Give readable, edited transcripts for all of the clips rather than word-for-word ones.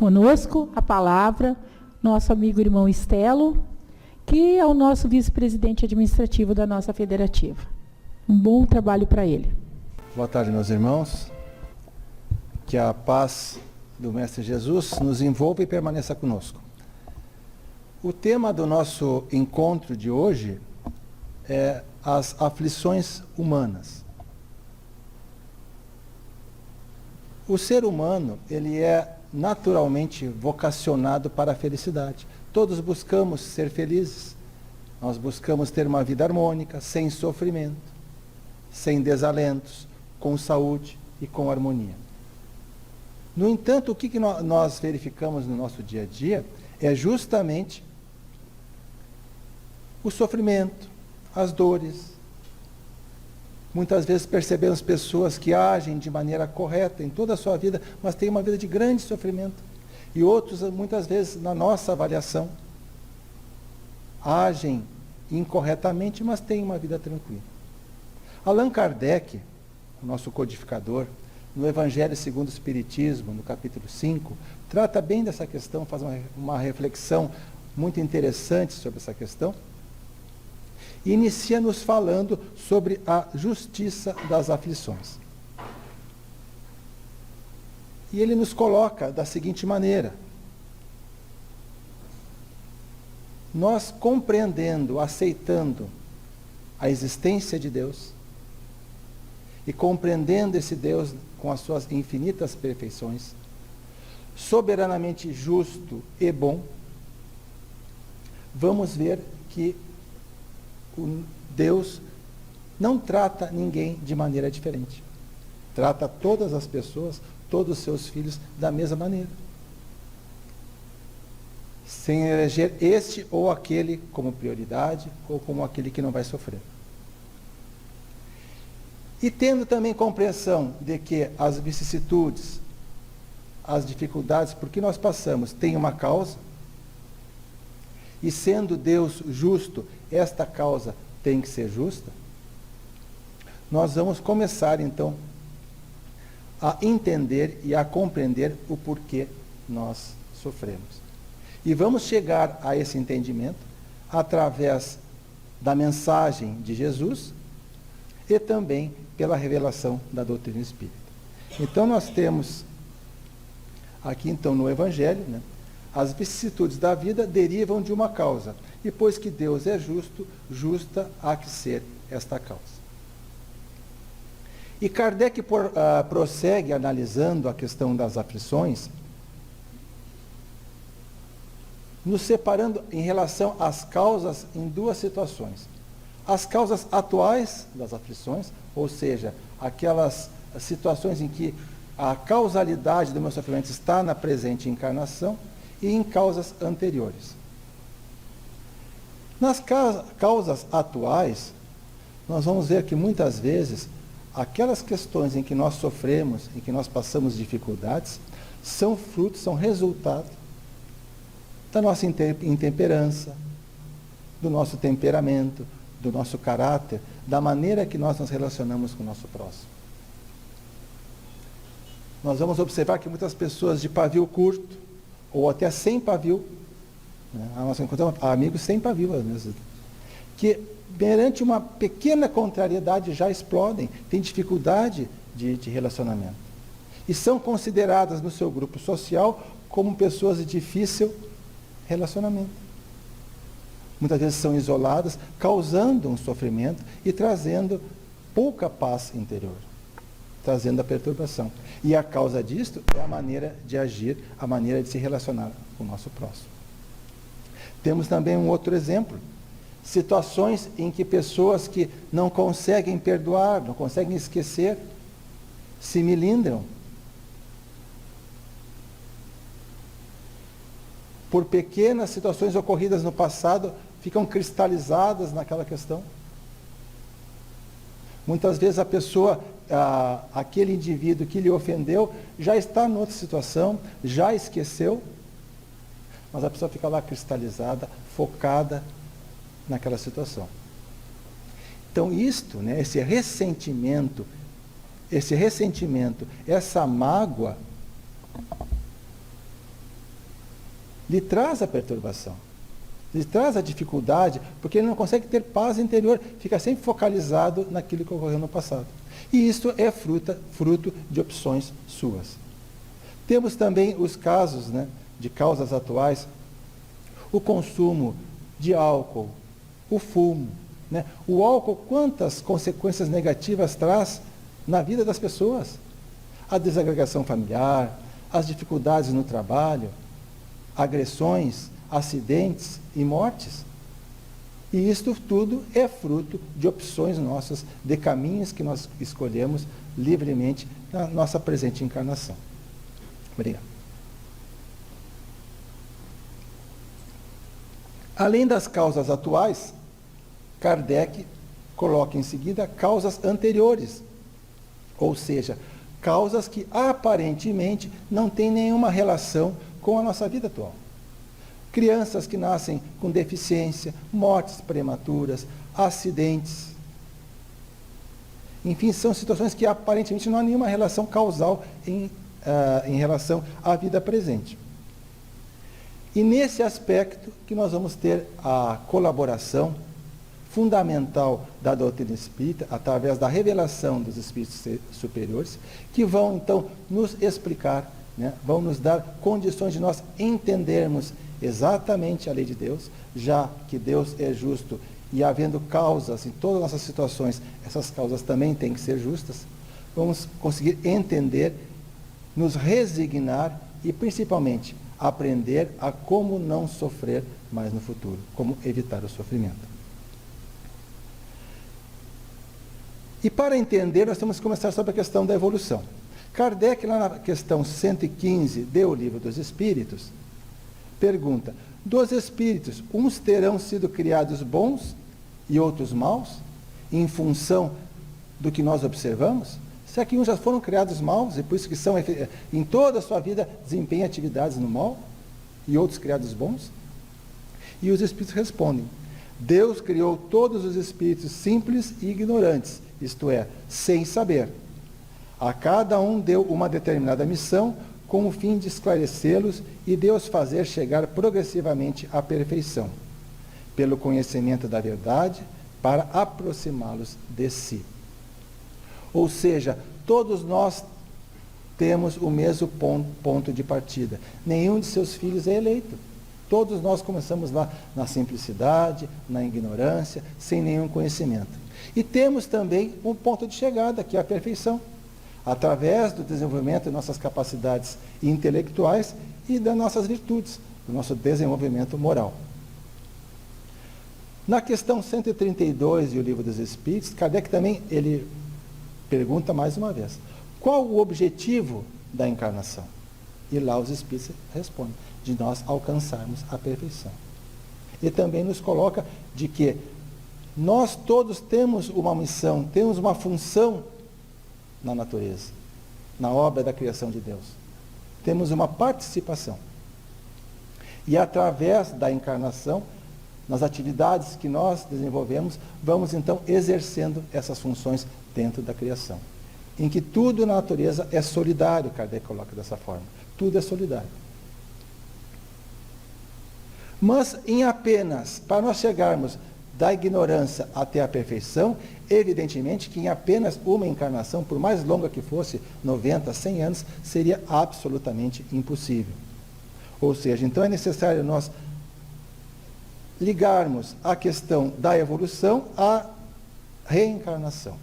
conosco a palavra nosso amigo irmão Estelo, que é o nosso vice-presidente administrativo da nossa federativa. Um bom trabalho para ele. Boa tarde, meus irmãos. Que a paz do Mestre Jesus nos envolva e permaneça conosco. O tema do nosso encontro de hoje é as aflições humanas. O ser humano, ele é naturalmente vocacionado para a felicidade. Todos buscamos ser felizes. Nós buscamos ter uma vida harmônica, sem sofrimento, sem desalentos, com saúde e com harmonia. No entanto, o que nós verificamos no nosso dia a dia é justamente o sofrimento, as dores. Muitas vezes percebemos pessoas que agem de maneira correta em toda a sua vida, mas têm uma vida de grande sofrimento. E outros, muitas vezes, na nossa avaliação, agem incorretamente, mas têm uma vida tranquila. Allan Kardec, o nosso codificador, no Evangelho segundo o Espiritismo, no capítulo 5, trata bem dessa questão, faz uma reflexão muito interessante sobre essa questão. E inicia nos falando sobre a justiça das aflições. E ele nos coloca da seguinte maneira: nós compreendendo, aceitando a existência de Deus, e compreendendo esse Deus com as suas infinitas perfeições, soberanamente justo e bom, vamos ver que Deus não trata ninguém de maneira diferente. Trata todas as pessoas, todos os seus filhos, da mesma maneira. Sem eleger este ou aquele como prioridade, ou como aquele que não vai sofrer. E tendo também compreensão de que as vicissitudes, as dificuldades por que nós passamos, têm uma causa, e sendo Deus justo, esta causa tem que ser justa, nós vamos começar então a entender e a compreender o porquê nós sofremos. E vamos chegar a esse entendimento através da mensagem de Jesus e também pela revelação da doutrina espírita. Então nós temos aqui então no Evangelho, as vicissitudes da vida derivam de uma causa. E pois que Deus é justo, justa há que ser esta causa. E Kardec prossegue analisando a questão das aflições, nos separando em relação às causas em duas situações. As causas atuais das aflições, ou seja, aquelas situações em que a causalidade do meu sofrimento está na presente encarnação, e em causas anteriores. Nas causas atuais, nós vamos ver que muitas vezes aquelas questões em que nós sofremos, em que nós passamos dificuldades, são frutos, são resultado da nossa intemperança, do nosso temperamento, do nosso caráter, da maneira que nós nos relacionamos com o nosso próximo. Nós vamos observar que muitas pessoas de pavio curto, ou até sem pavio, nós encontramos amigos sem pavio, que perante uma pequena contrariedade já explodem, têm dificuldade de relacionamento. E são consideradas no seu grupo social como pessoas de difícil relacionamento. Muitas vezes são isoladas, causando um sofrimento e trazendo pouca paz interior, trazendo a perturbação. E a causa disto é a maneira de agir, a maneira de se relacionar com o nosso próximo. Temos também um outro exemplo, situações em que pessoas que não conseguem perdoar, não conseguem esquecer, se melindram por pequenas situações ocorridas no passado, ficam cristalizadas naquela questão. Muitas vezes a pessoa, aquele indivíduo que lhe ofendeu, já está em outra situação, já esqueceu, mas a pessoa fica lá cristalizada, focada naquela situação. Então isto, esse ressentimento, essa mágoa, lhe traz a perturbação, lhe traz a dificuldade, porque ele não consegue ter paz interior, fica sempre focalizado naquilo que ocorreu no passado. E isso é fruto de opções suas. Temos também os casos, né, de causas atuais, o consumo de álcool, o fumo. Né? O álcool, quantas consequências negativas traz na vida das pessoas? A desagregação familiar, as dificuldades no trabalho, agressões, acidentes e mortes. E isto tudo é fruto de opções nossas, de caminhos que nós escolhemos livremente na nossa presente encarnação. Obrigado. Além das causas atuais, Kardec coloca em seguida causas anteriores, ou seja, causas que aparentemente não têm nenhuma relação com a nossa vida atual. Crianças que nascem com deficiência, mortes prematuras, acidentes. Enfim, são situações que aparentemente não há nenhuma relação causal em relação à vida presente. E nesse aspecto que nós vamos ter a colaboração fundamental da doutrina espírita, através da revelação dos espíritos superiores, que vão então nos explicar, né, vão nos dar condições de nós entendermos exatamente a lei de Deus, já que Deus é justo e havendo causas em todas as nossas situações, essas causas também têm que ser justas. Vamos conseguir entender, nos resignar e principalmente aprender a como não sofrer mais no futuro, como evitar o sofrimento. E para entender, nós temos que começar sobre a questão da evolução. Kardec, lá na questão 115 do Livro dos Espíritos, pergunta: dos espíritos, uns terão sido criados bons e outros maus, em função do que nós observamos? Será que uns já foram criados maus e por isso que são, em toda a sua vida, desempenham atividades no mal, e outros criados bons? E os espíritos respondem: Deus criou todos os espíritos simples e ignorantes, isto é, sem saber. A cada um deu uma determinada missão, com o fim de esclarecê-los e de os fazer chegar progressivamente à perfeição, pelo conhecimento da verdade, para aproximá-los de si. Ou seja, todos nós temos o mesmo ponto de partida. Nenhum de seus filhos é eleito. Todos nós começamos lá na simplicidade, na ignorância, sem nenhum conhecimento. E temos também um ponto de chegada, que é a perfeição, através do desenvolvimento de nossas capacidades intelectuais e das nossas virtudes, do nosso desenvolvimento moral. Na questão 132 do Livro dos Espíritos, Kardec também ele pergunta mais uma vez: qual o objetivo da encarnação? E lá os Espíritos respondem: de nós alcançarmos a perfeição. E também nos coloca de que nós todos temos uma missão, temos uma função na natureza, na obra da criação de Deus. Temos uma participação. E através da encarnação, nas atividades que nós desenvolvemos, vamos então exercendo essas funções dentro da criação. Em que tudo na natureza é solidário, Kardec coloca dessa forma. Tudo é solidário. Mas em apenas, para nós chegarmos da ignorância até a perfeição, evidentemente que em apenas uma encarnação, por mais longa que fosse, 90, 100 anos, seria absolutamente impossível. Ou seja, então é necessário nós ligarmos a questão da evolução à reencarnação.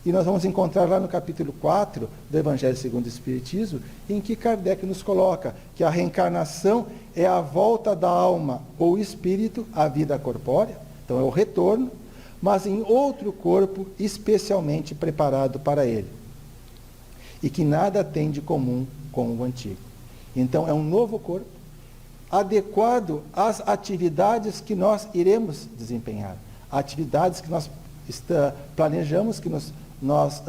E nós vamos encontrar lá no capítulo 4 do Evangelho segundo o Espiritismo, em que Kardec nos coloca que a reencarnação é a volta da alma ou espírito à vida corpórea, então é o retorno, mas em outro corpo especialmente preparado para ele, e que nada tem de comum com o antigo. Então é um novo corpo, adequado às atividades que nós iremos desempenhar, atividades que nós planejamos, que nós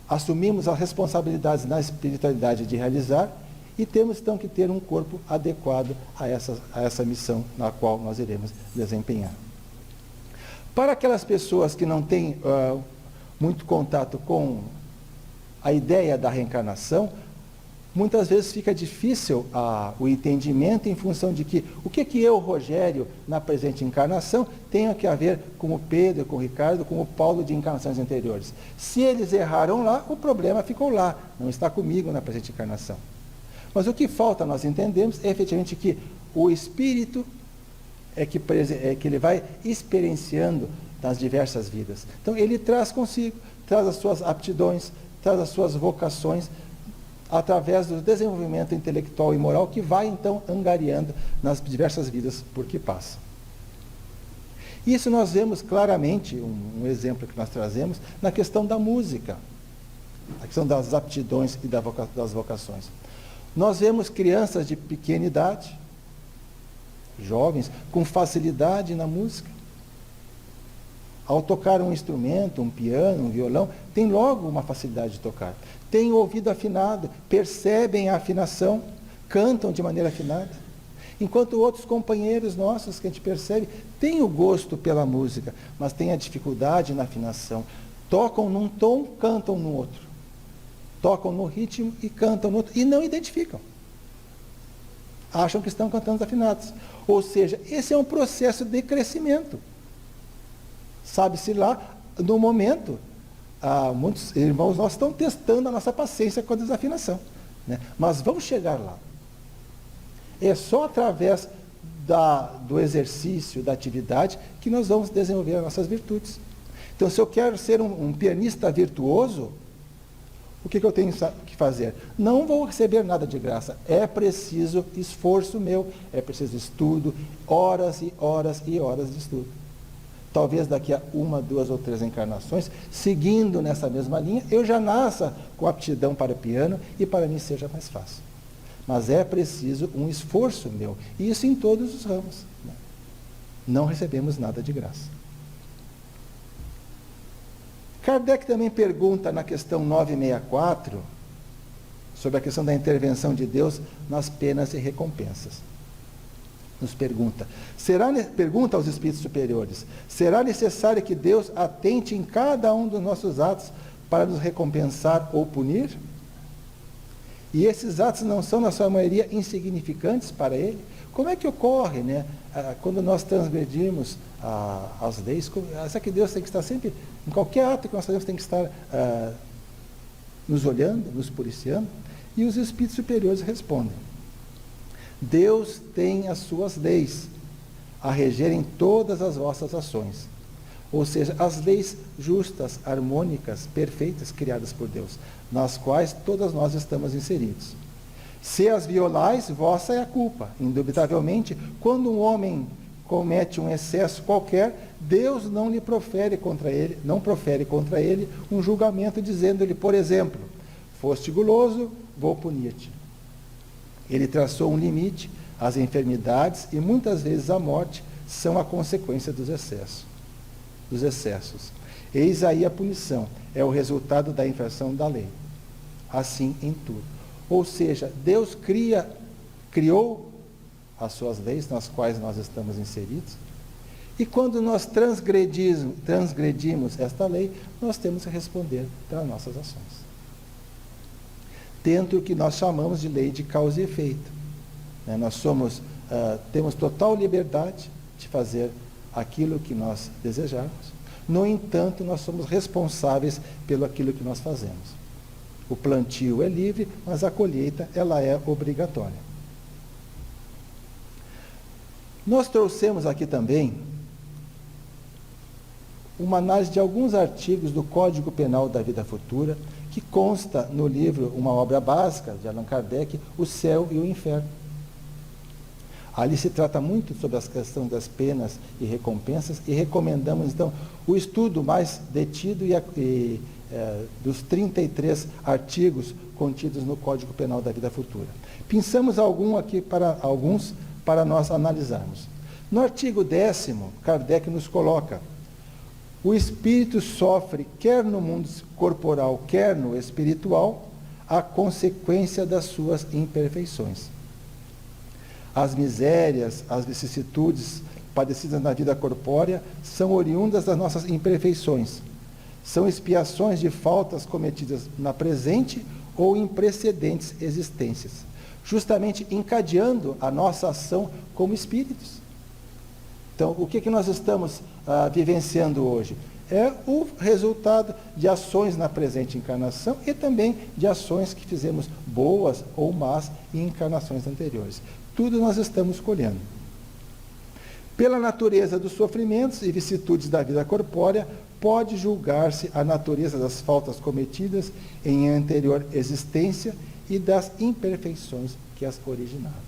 assumimos as responsabilidades na espiritualidade de realizar, e temos então que ter um corpo adequado a essa missão na qual nós iremos desempenhar. Para aquelas pessoas que não têm muito contato com a ideia da reencarnação, muitas vezes fica difícil o entendimento em função de que o que eu, Rogério, na presente encarnação, tenho que a ver com o Pedro, com o Ricardo, com o Paulo de encarnações anteriores. Se eles erraram lá, o problema ficou lá, não está comigo na presente encarnação. Mas o que falta nós entendemos é efetivamente que o Espírito é que ele vai experienciando nas diversas vidas. Então ele traz consigo, traz as suas aptidões, traz as suas vocações, através do desenvolvimento intelectual e moral que vai então angariando nas diversas vidas por que passa. Isso nós vemos claramente, um exemplo que nós trazemos, na questão da música, a questão das aptidões e das vocações. Nós vemos crianças de pequena idade, jovens, com facilidade na música. Ao tocar um instrumento, um piano, um violão, tem logo uma facilidade de tocar. Tem o ouvido afinado, percebem a afinação, cantam de maneira afinada. Enquanto outros companheiros nossos que a gente percebe, têm o gosto pela música, mas têm a dificuldade na afinação. Tocam num tom, cantam no outro. Tocam no ritmo e cantam no outro. E não identificam. Acham que estão cantando afinados. Ou seja, esse é um processo de crescimento. Sabe-se lá, no momento, muitos irmãos nossos estão testando a nossa paciência com a desafinação. Né? Mas vamos chegar lá. É só através do exercício, da atividade, que nós vamos desenvolver as nossas virtudes. Então, se eu quero ser um pianista virtuoso, o que eu tenho que fazer? Não vou receber nada de graça. É preciso esforço meu, é preciso estudo, horas e horas e horas de estudo. Talvez daqui a 1, 2 ou 3 encarnações, seguindo nessa mesma linha, eu já nasça com aptidão para o piano e para mim seja mais fácil. Mas é preciso um esforço meu, e isso em todos os ramos. Né? Não recebemos nada de graça. Kardec também pergunta na questão 964, sobre a questão da intervenção de Deus nas penas e recompensas. Nos pergunta, pergunta aos espíritos superiores, será necessário que Deus atente em cada um dos nossos atos para nos recompensar ou punir? E esses atos não são, na sua maioria, insignificantes para Ele? Como é que ocorre, né, quando nós transgredimos as leis? Será que Deus tem que estar sempre, em qualquer ato que nós fazemos, tem que estar nos olhando, nos policiando? E os espíritos superiores respondem, Deus tem as suas leis a regerem todas as vossas ações. Ou seja, as leis justas, harmônicas, perfeitas, criadas por Deus, nas quais todas nós estamos inseridos. Se as violais, vossa é a culpa. Indubitavelmente, quando um homem comete um excesso qualquer, Deus não profere contra ele um julgamento dizendo-lhe, por exemplo, foste guloso, vou punir-te. Ele traçou um limite, as enfermidades e muitas vezes a morte são a consequência dos excessos. Eis aí a punição, é o resultado da infração da lei. Assim em tudo. Ou seja, Deus criou as suas leis nas quais nós estamos inseridos, e quando nós transgredimos esta lei, nós temos que responder pelas nossas ações. Dentro do que nós chamamos de lei de causa e efeito. Né? Nós temos total liberdade de fazer aquilo que nós desejarmos. No entanto, nós somos responsáveis pelo aquilo que nós fazemos. O plantio é livre, mas a colheita ela é obrigatória. Nós trouxemos aqui também uma análise de alguns artigos do Código Penal da Vida Futura, que consta no livro, uma obra básica de Allan Kardec, O Céu e o Inferno. Ali se trata muito sobre as questões das penas e recompensas, e recomendamos, então, o estudo mais detido dos 33 artigos contidos no Código Penal da Vida Futura. Pensamos alguns para nós analisarmos. No artigo 10º, Kardec nos coloca: o espírito sofre, quer no mundo corporal, quer no espiritual, a consequência das suas imperfeições. As misérias, as vicissitudes padecidas na vida corpórea são oriundas das nossas imperfeições. São expiações de faltas cometidas na presente ou em precedentes existências, justamente encadeando a nossa ação como espíritos. Então, o que nós estamos vivenciando hoje? É o resultado de ações na presente encarnação e também de ações que fizemos boas ou más em encarnações anteriores. Tudo nós estamos colhendo. Pela natureza dos sofrimentos e vicissitudes da vida corpórea, pode julgar-se a natureza das faltas cometidas em anterior existência e das imperfeições que as originaram.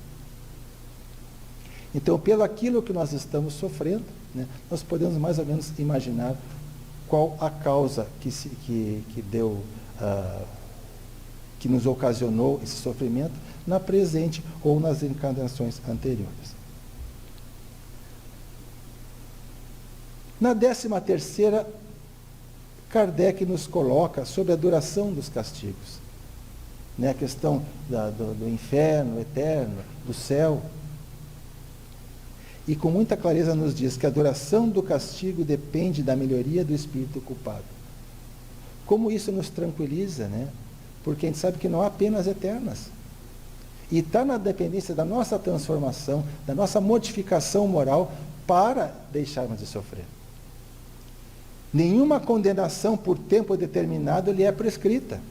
Então, pelo aquilo que nós estamos sofrendo, né, nós podemos mais ou menos imaginar qual a causa que nos ocasionou esse sofrimento na presente ou nas encarnações anteriores. Na 13ª, Kardec nos coloca sobre a duração dos castigos. Né, a questão do inferno eterno, do céu. E com muita clareza nos diz que a duração do castigo depende da melhoria do espírito culpado. Como isso nos tranquiliza, né? Porque a gente sabe que não há penas eternas. E está na dependência da nossa transformação, da nossa modificação moral para deixarmos de sofrer. Nenhuma condenação por tempo determinado lhe é prescrita.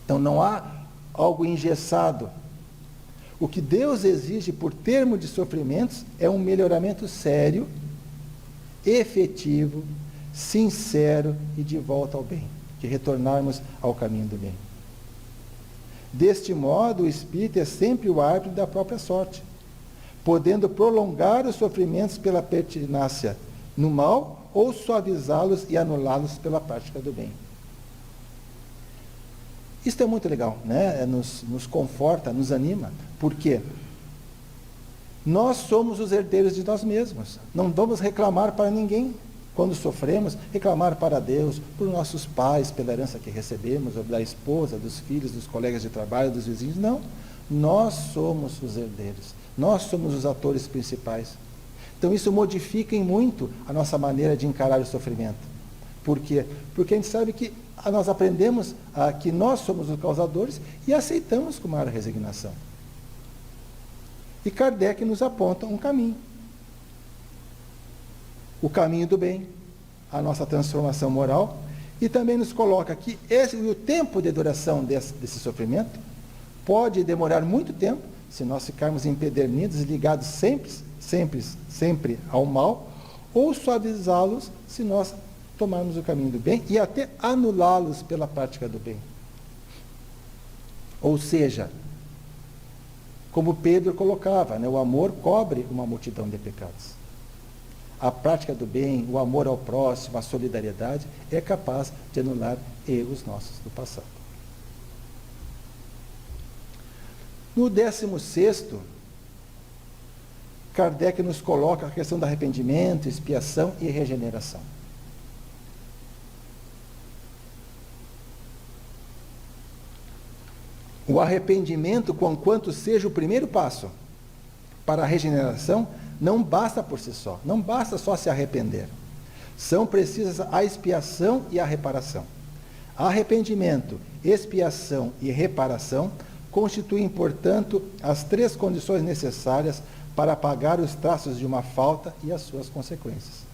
Então não há algo engessado. O que Deus exige por termo de sofrimentos é um melhoramento sério, efetivo, sincero e de volta ao bem, de retornarmos ao caminho do bem. Deste modo, o espírito é sempre o árbitro da própria sorte, podendo prolongar os sofrimentos pela pertinácia no mal ou suavizá-los e anulá-los pela prática do bem. Isto é muito legal, né? Nos conforta, nos anima. Por quê? Nós somos os herdeiros de nós mesmos. Não vamos reclamar para ninguém. Quando sofremos, reclamar para Deus, por nossos pais, pela herança que recebemos, ou da esposa, dos filhos, dos colegas de trabalho, dos vizinhos. Não. Nós somos os herdeiros. Nós somos os atores principais. Então isso modifica em muito a nossa maneira de encarar o sofrimento. Por quê? Porque a gente sabe que nós aprendemos que nós somos os causadores e aceitamos com maior resignação. E Kardec nos aponta um caminho. O caminho do bem, a nossa transformação moral, e também nos coloca que o tempo de duração desse sofrimento pode demorar muito tempo, se nós ficarmos empedernidos, ligados sempre ao mal, ou suavizá-los se nós tomarmos o caminho do bem e até anulá-los pela prática do bem. Ou seja, como Pedro colocava, né, o amor cobre uma multidão de pecados. A prática do bem, o amor ao próximo, a solidariedade, é capaz de anular erros nossos do passado. No 16º, Kardec nos coloca a questão do arrependimento, expiação e regeneração. O arrependimento, conquanto seja o primeiro passo para a regeneração, não basta por si só, não basta só se arrepender. São precisas a expiação e a reparação. Arrependimento, expiação e reparação constituem, portanto, as 3 condições necessárias para apagar os traços de uma falta e as suas consequências.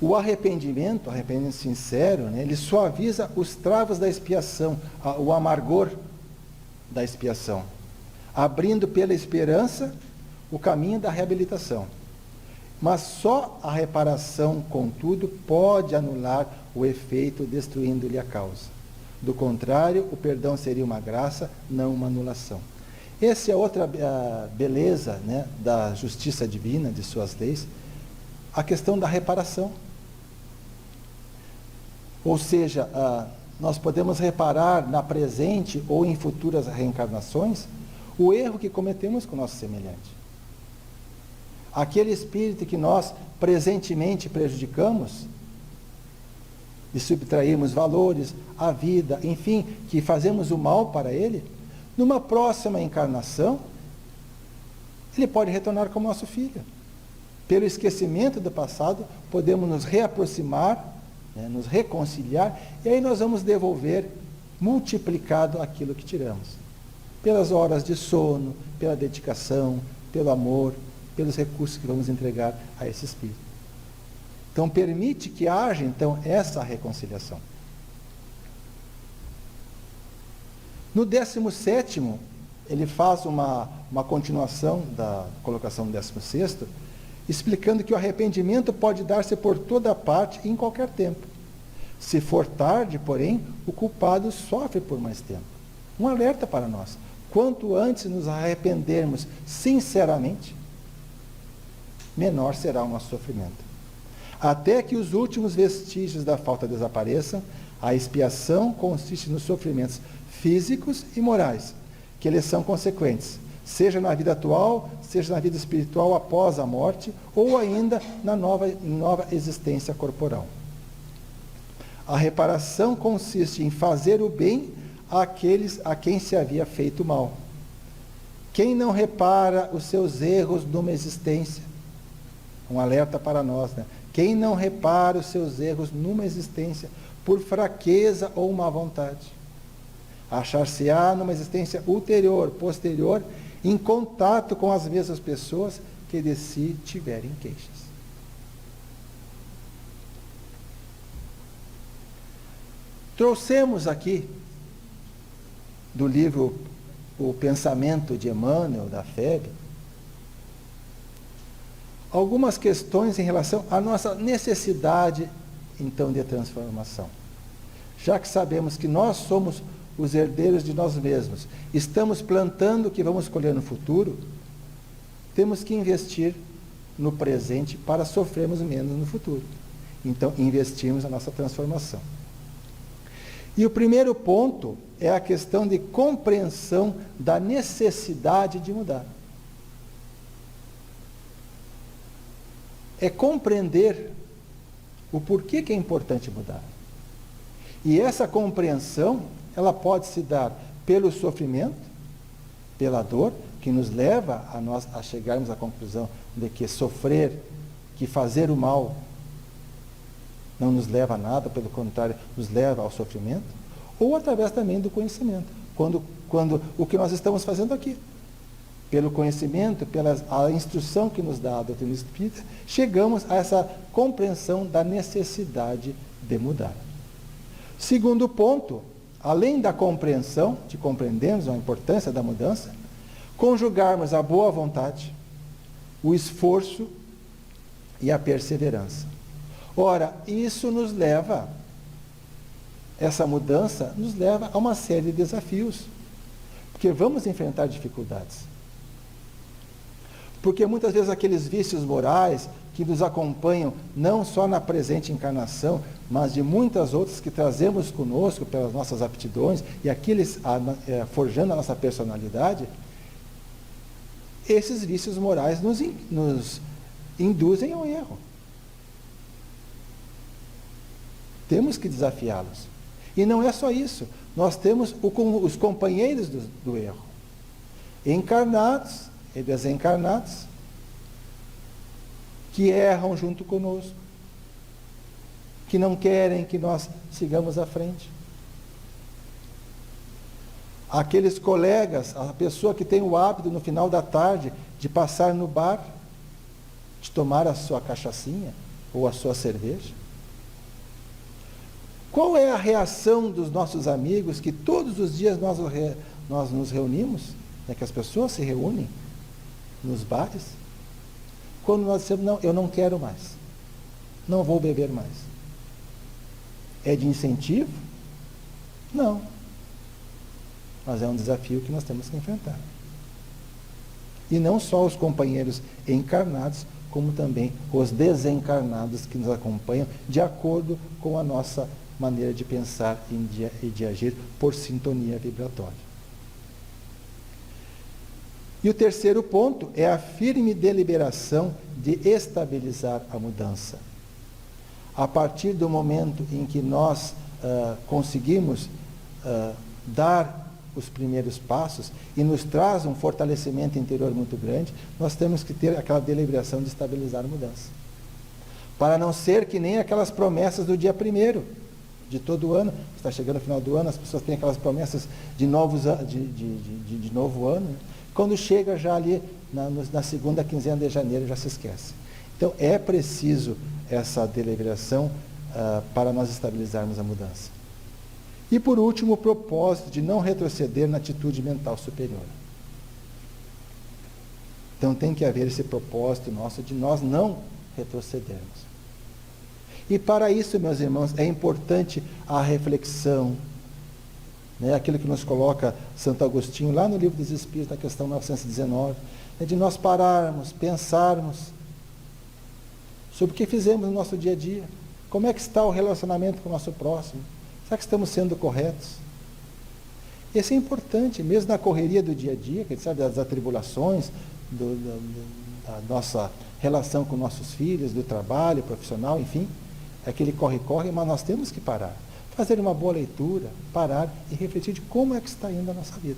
O arrependimento sincero, né, ele suaviza os travos da expiação, o amargor da expiação, abrindo pela esperança o caminho da reabilitação. Mas só a reparação, contudo, pode anular o efeito, destruindo-lhe a causa. Do contrário, o perdão seria uma graça, não uma anulação. Essa é outra beleza, né, da justiça divina, de suas leis, a questão da reparação. Ou seja, nós podemos reparar na presente ou em futuras reencarnações o erro que cometemos com o nosso semelhante. Aquele espírito que nós presentemente prejudicamos, e subtraímos valores, a vida, enfim, que fazemos o mal para ele, numa próxima encarnação, ele pode retornar como nosso filho. Pelo esquecimento do passado, podemos nos reaproximar né, nos reconciliar, e aí nós vamos devolver multiplicado aquilo que tiramos. Pelas horas de sono, pela dedicação, pelo amor, pelos recursos que vamos entregar a esse Espírito. Então, permite que haja, então, essa reconciliação. No 17º, ele faz uma continuação da colocação do 16º, explicando que o arrependimento pode dar-se por toda parte e em qualquer tempo. Se for tarde, porém, o culpado sofre por mais tempo. Um alerta para nós. Quanto antes nos arrependermos sinceramente, menor será o nosso sofrimento. Até que os últimos vestígios da falta desapareçam, a expiação consiste nos sofrimentos físicos e morais, que eles são consequentes, seja na vida atual, seja na vida espiritual após a morte, ou ainda em nova existência corporal. A reparação consiste em fazer o bem àqueles a quem se havia feito mal. Quem não repara os seus erros numa existência, um alerta para nós, né? Quem não repara os seus erros numa existência por fraqueza ou má vontade, achar-se-á numa existência ulterior, posterior, em contato com as mesmas pessoas que de si tiverem queixas. Trouxemos aqui do livro O Pensamento de Emmanuel, da FEB, algumas questões em relação à nossa necessidade, então, de transformação. Já que sabemos que nós somos os herdeiros de nós mesmos, estamos plantando o que vamos colher no futuro, temos que investir no presente para sofrermos menos no futuro. Então, investimos na nossa transformação. E o primeiro ponto é a questão de compreensão da necessidade de mudar. É compreender o porquê que é importante mudar. E essa compreensão, ela pode se dar pelo sofrimento, pela dor, que nos leva a nós a chegarmos à conclusão de que sofrer, que fazer o mal, não nos leva a nada, pelo contrário, nos leva ao sofrimento, ou através também do conhecimento. Quando o que nós estamos fazendo aqui, pelo conhecimento, pela a instrução que nos dá a doutrina espírita, chegamos a essa compreensão da necessidade de mudar. Segundo ponto, além da compreensão, de compreendermos a importância da mudança, conjugarmos a boa vontade, o esforço e a perseverança. Ora, isso nos leva, essa mudança nos leva a uma série de desafios, porque vamos enfrentar dificuldades. Porque muitas vezes aqueles vícios morais que nos acompanham não só na presente encarnação, mas de muitas outras que trazemos conosco pelas nossas aptidões e aqueles forjando a nossa personalidade, esses vícios morais nos induzem ao erro. Temos que desafiá-los. E não é só isso. Nós temos os companheiros do erro. Encarnados e desencarnados, que erram junto conosco, que não querem que nós sigamos à frente. Aqueles colegas, a pessoa que tem o hábito no final da tarde de passar no bar, de tomar a sua cachaçinha ou a sua cerveja. Qual é a reação dos nossos amigos que todos os dias nós nos reunimos, né, que as pessoas se reúnem nos bares, quando nós dissemos, não, eu não quero mais, não vou beber mais. É de incentivo? Não. Mas é um desafio que nós temos que enfrentar. E não só os companheiros encarnados, como também os desencarnados que nos acompanham, de acordo com a nossa maneira de pensar e de agir por sintonia vibratória. E o terceiro ponto é a firme deliberação de estabilizar a mudança. A partir do momento em que nós conseguimos dar os primeiros passos e nos traz um fortalecimento interior muito grande, nós temos que ter aquela deliberação de estabilizar a mudança. para não ser que nem aquelas promessas do dia 1º de todo ano. Está chegando o final do ano, as pessoas têm aquelas promessas de novo ano. Né? Quando chega já ali na segunda quinzena de janeiro, já se esquece. Então, é preciso essa deliberação para nós estabilizarmos a mudança. E, por último, o propósito de não retroceder na atitude mental superior. Então, tem que haver esse propósito nosso de nós não retrocedermos. E, para isso, meus irmãos, é importante a reflexão, né? Aquilo que nos coloca Santo Agostinho, lá no Livro dos Espíritos, na questão 919, né? De nós pararmos, pensarmos sobre o que fizemos no nosso dia a dia. Como é que está o relacionamento com o nosso próximo? Será que estamos sendo corretos? Isso é importante, mesmo na correria do dia a dia, que a gente sabe das atribulações, da nossa relação com nossos filhos, do trabalho profissional, enfim, é aquele corre-corre, mas nós temos que parar. Fazer uma boa leitura, parar e refletir de como é que está indo a nossa vida.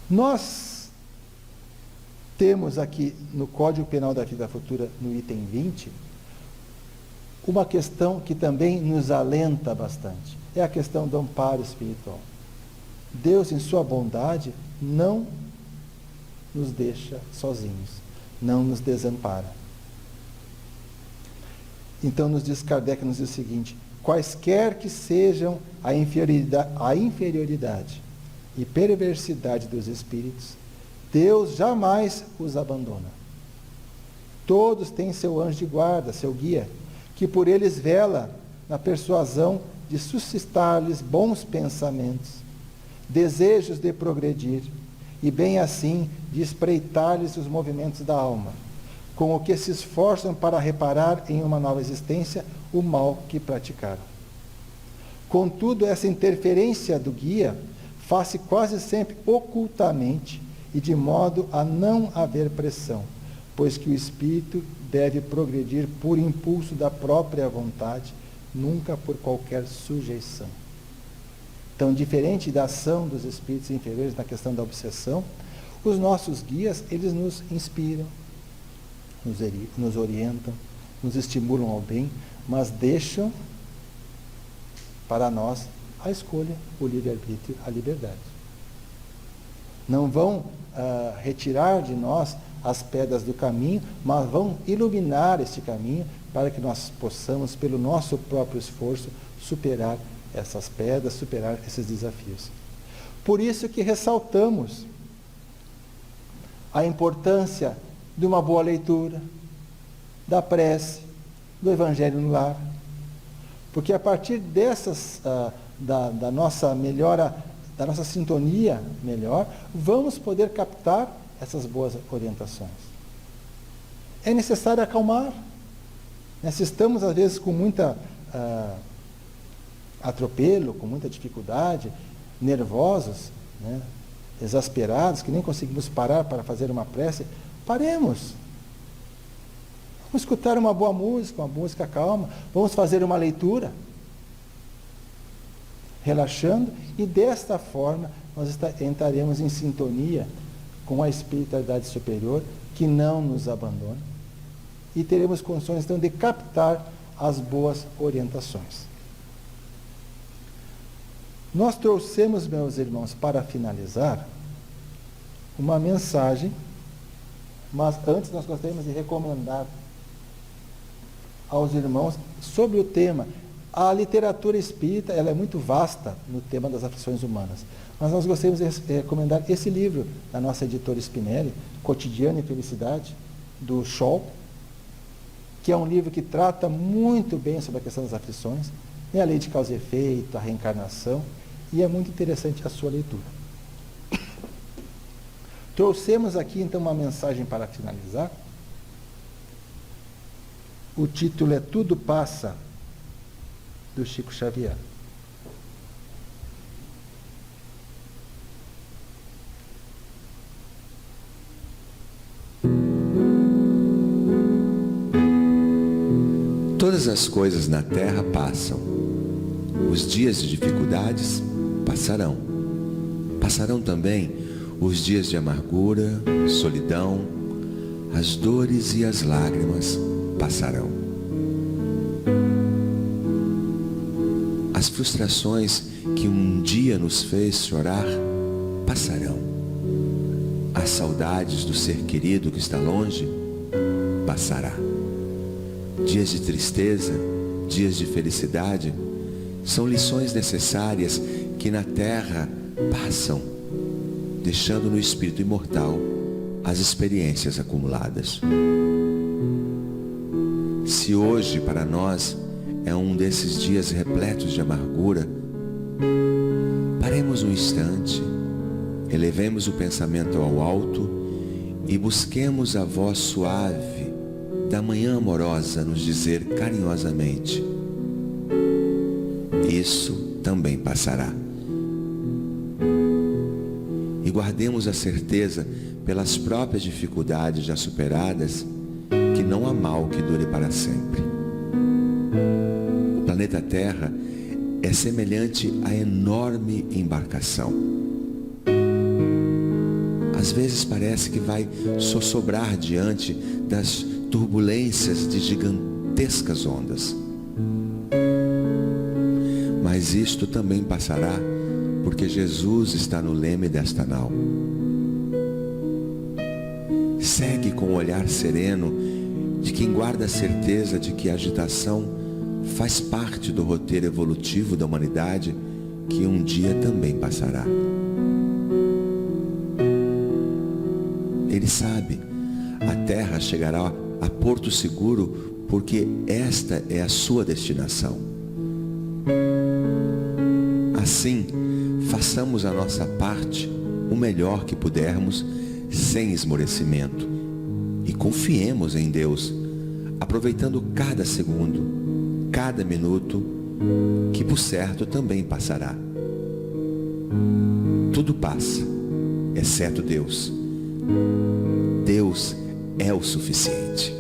Nós temos aqui no Código Penal da Vida Futura, no item 20, uma questão que também nos alenta bastante. É a questão do amparo espiritual. Deus, em sua bondade, não nos deixa sozinhos, não nos desampara. Então, nos diz Kardec, nos diz o seguinte: quaisquer que sejam a inferioridade e perversidade dos espíritos, Deus jamais os abandona. Todos têm seu anjo de guarda, seu guia, que por eles vela na persuasão de suscitar-lhes bons pensamentos, desejos de progredir, e bem assim de espreitar-lhes os movimentos da alma, com o que se esforçam para reparar em uma nova existência o mal que praticaram. Contudo, essa interferência do guia faz-se quase sempre ocultamente e de modo a não haver pressão, pois que o espírito deve progredir por impulso da própria vontade, nunca por qualquer sujeição. Então, diferente da ação dos espíritos inferiores na questão da obsessão, os nossos guias, eles nos inspiram, nos orientam, nos estimulam ao bem, mas deixam para nós a escolha, o livre-arbítrio, a liberdade. Não vão retirar de nós as pedras do caminho, mas vão iluminar este caminho para que nós possamos, pelo nosso próprio esforço, superar essas pedras, superar esses desafios. Por isso que ressaltamos a importância de uma boa leitura, da prece, do Evangelho no lar. Porque a partir dessas, da nossa melhora, da nossa sintonia melhor, vamos poder captar essas boas orientações. É necessário acalmar. Se estamos, às vezes, com muita atropelo, com muita dificuldade, nervosos, né, exasperados, que nem conseguimos parar para fazer uma prece, paremos. Vamos escutar uma boa música, uma música calma, vamos fazer uma leitura, relaxando, e desta forma nós entraremos em sintonia com a espiritualidade superior, que não nos abandona, e teremos condições então de captar as boas orientações. Nós trouxemos, meus irmãos, para finalizar, uma mensagem, mas antes nós gostaríamos de recomendar aos irmãos sobre o tema. A literatura espírita, ela é muito vasta no tema das aflições humanas, mas nós gostaríamos de recomendar esse livro da nossa editora Spinelli, Cotidiano e Felicidade, do Scholl, que é um livro que trata muito bem sobre a questão das aflições, a lei de causa e efeito, a reencarnação, e é muito interessante a sua leitura. Trouxemos aqui então uma mensagem para finalizar. O título é Tudo Passa, do Chico Xavier. Todas as coisas na terra passam. Os dias de dificuldades passarão. Passarão também Os dias de amargura, solidão, as dores e as lágrimas passarão. As frustrações que um dia nos fez chorar passarão. As saudades do ser querido que está longe passará. Dias de tristeza, dias de felicidade, são lições necessárias que na terra passam, deixando no espírito imortal as experiências acumuladas. Se hoje para nós é um desses dias repletos de amargura, paremos um instante, elevemos o pensamento ao alto e busquemos a voz suave da manhã amorosa nos dizer carinhosamente: isso também passará. E guardemos a certeza, pelas próprias dificuldades já superadas, que não há mal que dure para sempre. O planeta Terra é semelhante à enorme embarcação. Às vezes parece que vai sossobrar diante das turbulências de gigantescas ondas. Mas isto também passará, porque Jesus está no leme desta nau. Segue com o olhar sereno de quem guarda a certeza de que a agitação faz parte do roteiro evolutivo da humanidade, que um dia também passará. Ele sabe, a terra chegará a porto seguro porque esta é a sua destinação. Assim, façamos a nossa parte o melhor que pudermos, sem esmorecimento, e confiemos em Deus, aproveitando cada segundo, cada minuto, que por certo também passará. Tudo passa, exceto Deus. Deus é o suficiente.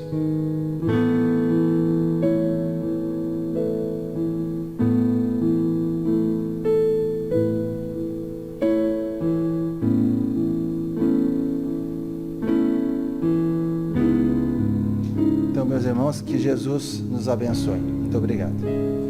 Então, meus irmãos, que Jesus nos abençoe. Muito obrigado.